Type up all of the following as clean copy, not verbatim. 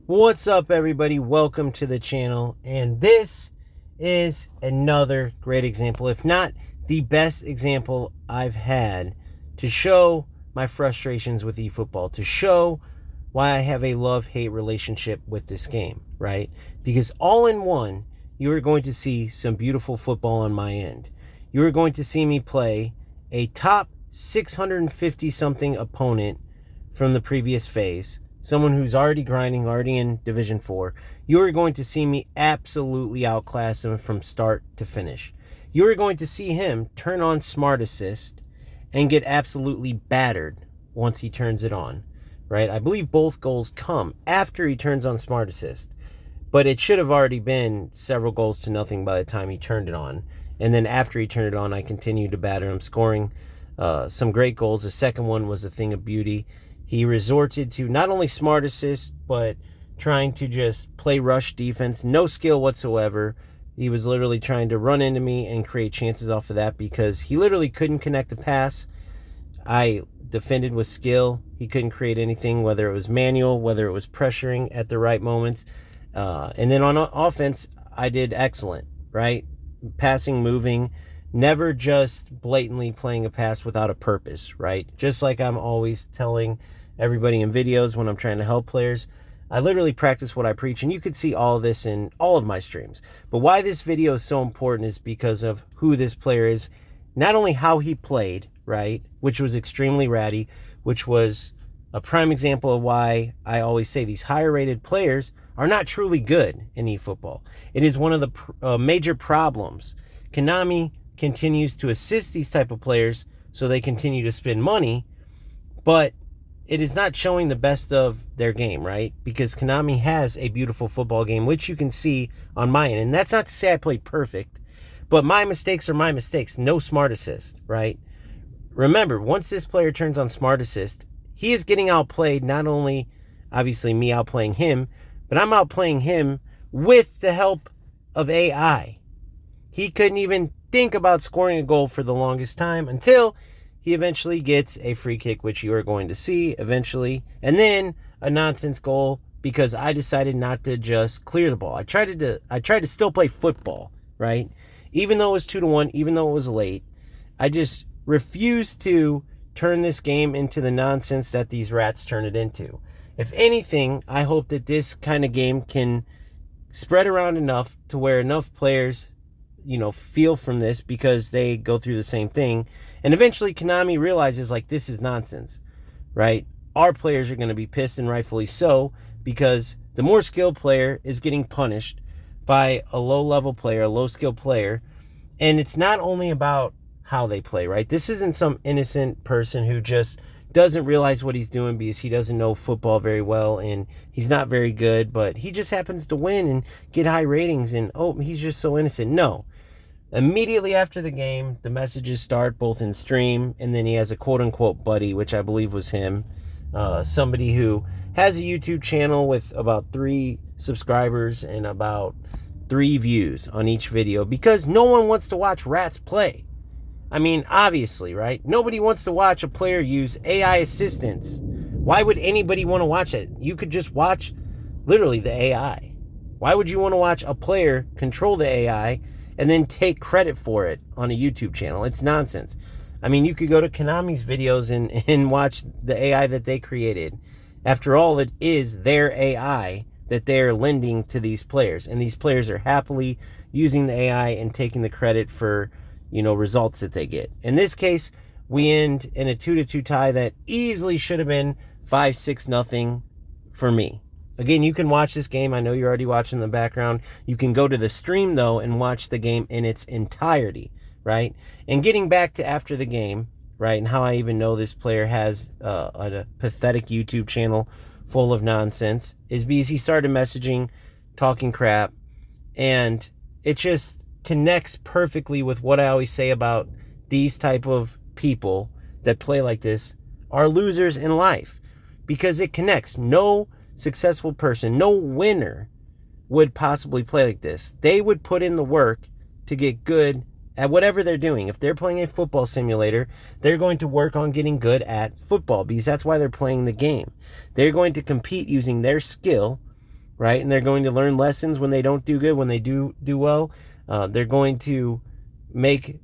What's up, everybody? Welcome to the channel, and this is another great example, if not the best example I've had to show my frustrations with eFootball, to show why I have a love-hate relationship with this game, right? Because all in one, you are going to see some beautiful football on my end. You are going to see me play a top 650-something opponent from the previous phase, someone who's already grinding, already in Division 4, you are going to see me absolutely outclass him from start to finish. You are going to see him turn on Smart Assist and get absolutely battered once he turns it on, right? I believe both goals come after he turns on Smart Assist, but it should have already been several goals to nothing by the time he turned it on. And then after he turned it on, I continued to batter him, scoring some great goals. The second one was a thing of beauty. He resorted to not only smart assist, but trying to just play rush defense. No skill whatsoever. He was literally trying to run into me and create chances off of that because he literally couldn't connect the pass. I defended with skill. He couldn't create anything, whether it was manual, whether it was pressuring at the right moments. And then on offense, I did excellent, right? Passing, moving, never just blatantly playing a pass without a purpose, right? Just like I'm always telling everybody in videos when I'm trying to help players, I literally practice what I preach, and you could see all of this in all of my streams. But why this video is so important is because of who this player is, not only how he played, right, which was extremely ratty, which was a prime example of why I always say these higher rated players are not truly good in eFootball. It is one of the major problems. Konami continues to assist these type of players so they continue to spend money, but it is not showing the best of their game, right? Because Konami has a beautiful football game, which you can see on my end. And that's not to say I play perfect, but my mistakes are my mistakes. No smart assist, right? Remember, once this player turns on smart assist, he is getting outplayed, not only obviously me outplaying him, but I'm outplaying him with the help of AI. He couldn't even think about scoring a goal for the longest time until he eventually gets a free kick, which you are going to see eventually, and then a nonsense goal because I decided not to just clear the ball. I tried to still play football, right? Even though it was 2-1, even though it was late, I just refused to turn this game into the nonsense that these rats turn it into. If anything, I hope that this kind of game can spread around enough to where enough players feel from this because they go through the same thing. And eventually Konami realizes, like, this is nonsense, right? Our players are going to be pissed, and rightfully so, because the more skilled player is getting punished by a low-level player, a low-skilled player. And it's not only about how they play, right? This isn't some innocent person who just doesn't realize what he's doing because he doesn't know football very well and he's not very good, but he just happens to win and get high ratings and, oh, he's just so innocent. No. Immediately after the game, the messages start both in stream, and then he has a quote-unquote buddy, which I believe was him, somebody who has a YouTube channel with about 3 subscribers and about 3 views on each video because no one wants to watch rats play. I mean, obviously, right? Nobody wants to watch a player use AI assistance. Why would anybody want to watch it? You could just watch literally the AI. Why would you want to watch a player control the AI and then take credit for it on a YouTube channel? It's nonsense. I mean, you could go to Konami's videos and watch the AI that they created. After all, it is their AI that they're lending to these players. And these players are happily using the AI and taking the credit for, results that they get. In this case, we end in a 2-2 tie that easily should have been 5-6-0 for me. Again, you can watch this game. I know you're already watching in the background. You can go to the stream, though, and watch the game in its entirety, right? And getting back to after the game, right, and how I even know this player has a pathetic YouTube channel full of nonsense is because he started messaging, talking crap, and it just connects perfectly with what I always say about these type of people that play like this are losers in life, because it connects. No successful person, no winner would possibly play like this. They would put in the work to get good at whatever they're doing. If they're playing a football simulator, they're going to work on getting good at football because that's why they're playing the game. They're going to compete using their skill right? And they're going to learn lessons when they don't do good, when they do well. They're going to make,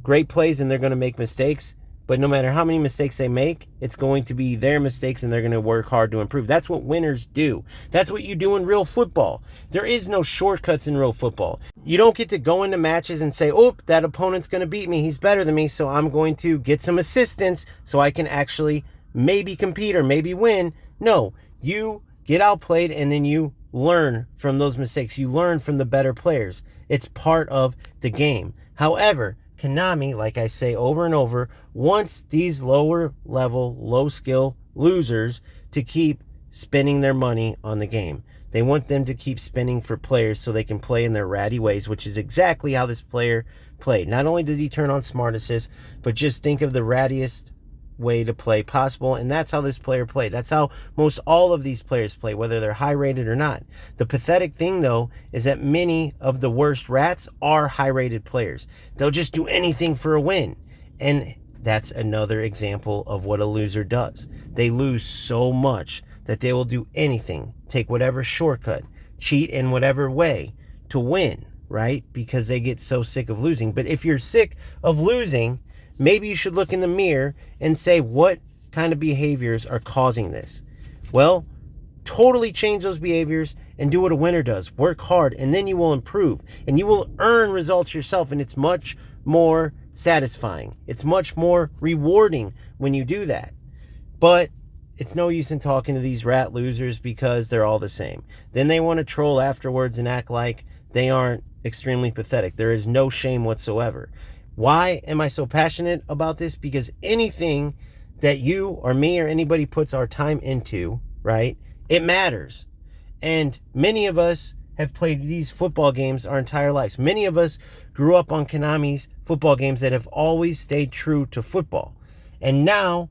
great plays, and they're going to make mistakes. But no matter how many mistakes they make, it's going to be their mistakes, and they're going to work hard to improve. That's what winners do. That's what you do in real football. There is no shortcuts in real football. You don't get to go into matches and say, oh, that opponent's going to beat me. He's better than me, so I'm going to get some assistance so I can actually maybe compete or maybe win. No, you get outplayed, and then you learn from those mistakes. You learn from the better players. It's part of the game. However, Konami, like I say over and over, wants these lower level, low skill losers to keep spending their money on the game. They want them to keep spending for players so they can play in their ratty ways, which is exactly how this player played. Not only did he turn on smart assist, but just think of the rattiest way to play possible, and that's how this player played. That's how most all of these players play, whether they're high rated or not. The pathetic thing, though, is that many of the worst rats are high rated players. They'll just do anything for a win, and that's another example of what a loser does. They lose so much that they will do anything, take whatever shortcut, cheat in whatever way to win, right? Because they get so sick of losing. But if you're sick of losing, maybe you should look in the mirror and say, what kind of behaviors are causing this? Well, totally change those behaviors and do what a winner does. Work hard, and then you will improve, and you will earn results yourself, and it's much more satisfying. It's much more rewarding when you do that. But it's no use in talking to these rat losers because they're all the same. Then they want to troll afterwards and act like they aren't extremely pathetic. There is no shame whatsoever. Why am I so passionate about this? Because anything that you or me or anybody puts our time into, right, it matters. And many of us have played these football games our entire lives. Many of us grew up on Konami's football games that have always stayed true to football. And now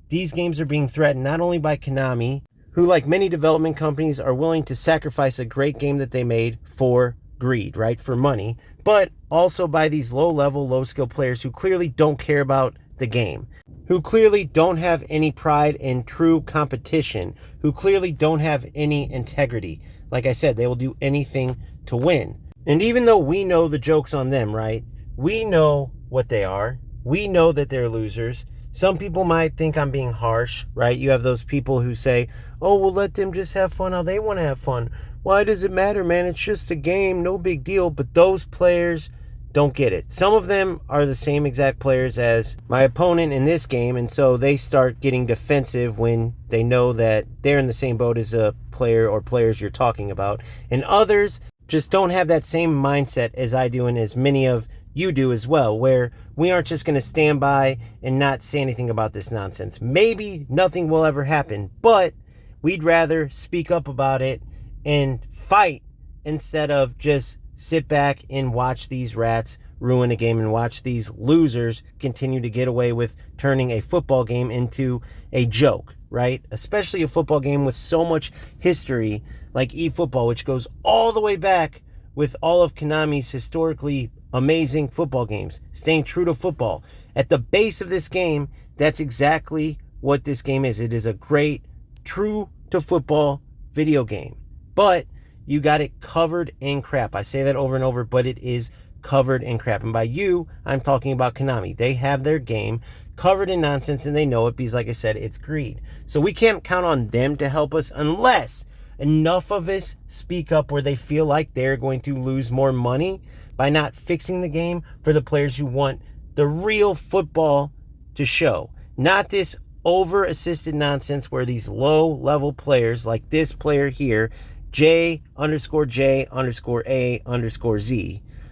these games are being threatened not only by Konami, who, like many development companies, are willing to sacrifice a great game that they made for greed, right, for money, but also by these low-level, low-skill players who clearly don't care about the game, who clearly don't have any pride in true competition, who clearly don't have any integrity. Like I said, they will do anything to win. And even though we know the joke's on them, right, we know what they are. We know that they're losers. Some people might think I'm being harsh, right? You have those people who say, oh, well, let them just have fun how they want to have fun. Why does it matter, man? It's just a game, no big deal. But those players don't get it. Some of them are the same exact players as my opponent in this game, and so they start getting defensive when they know that they're in the same boat as a player or players you're talking about. And others just don't have that same mindset as I do, and as many of you do as well, where we aren't just going to stand by and not say anything about this nonsense. Maybe nothing will ever happen, but we'd rather speak up about it and fight instead of just sit back and watch these rats ruin a game and watch these losers continue to get away with turning a football game into a joke, right? Especially a football game with so much history like eFootball, which goes all the way back with all of Konami's historically amazing football games, staying true to football. At the base of this game, that's exactly what this game is. It is a great, true to football video game. But you got it covered in crap. I say that over and over, but it is covered in crap. And by you, I'm talking about Konami. They have their game covered in nonsense, and they know it because, like I said, it's greed. So we can't count on them to help us unless enough of us speak up where they feel like they're going to lose more money by not fixing the game for the players who want the real football to show. Not this over-assisted nonsense where these low-level players, like this player here, J_J_A_Z,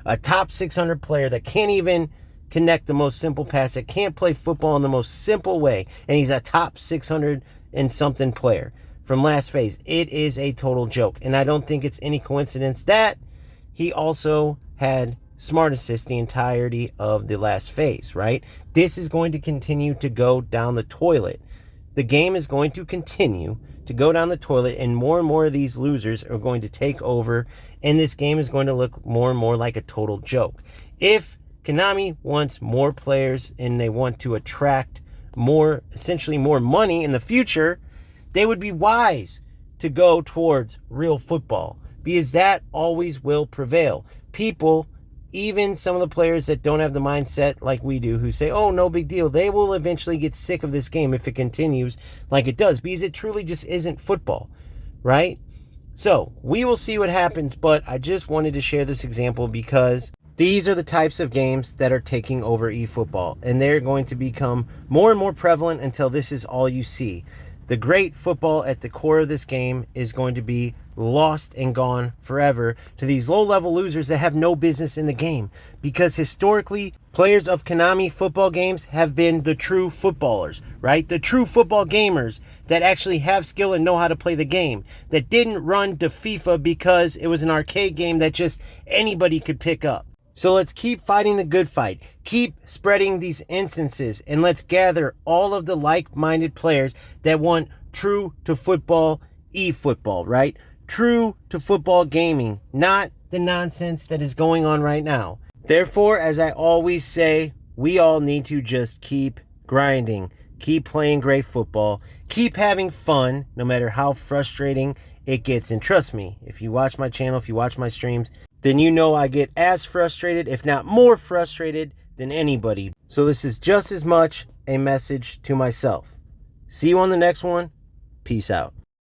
a top 600 player that can't even connect the most simple pass, that can't play football in the most simple way, and he's a top 600 and something player from last phase. It is a total joke, and I don't think it's any coincidence that he also had smart assist the entirety of the last phase, right? This is going to continue to go down the toilet. The game is going to continue to go down the toilet, and more of these losers are going to take over, and this game is going to look more and more like a total joke. If Konami wants more players and they want to attract more, essentially more money in the future, they would be wise to go towards real football, because that always will prevail. People, even some of the players that don't have the mindset like we do, who say, oh, no big deal, they will eventually get sick of this game if it continues like it does, because it truly just isn't football, right? So we will see what happens, but I just wanted to share this example because these are the types of games that are taking over eFootball, and they're going to become more and more prevalent until this is all you see. The great football at the core of this game is going to be lost and gone forever to these low-level losers that have no business in the game. Because historically, players of Konami football games have been the true footballers, right? The true football gamers that actually have skill and know how to play the game. That didn't run to FIFA because it was an arcade game that just anybody could pick up. So let's keep fighting the good fight, keep spreading these instances, and let's gather all of the like-minded players that want true to football eFootball, right? True to football gaming, not the nonsense that is going on right now. Therefore, as I always say, we all need to just keep grinding, keep playing great football, keep having fun, no matter how frustrating it gets. And trust me, if you watch my channel, if you watch my streams, then you know I get as frustrated, if not more frustrated, than anybody. So this is just as much a message to myself. See you on the next one. Peace out.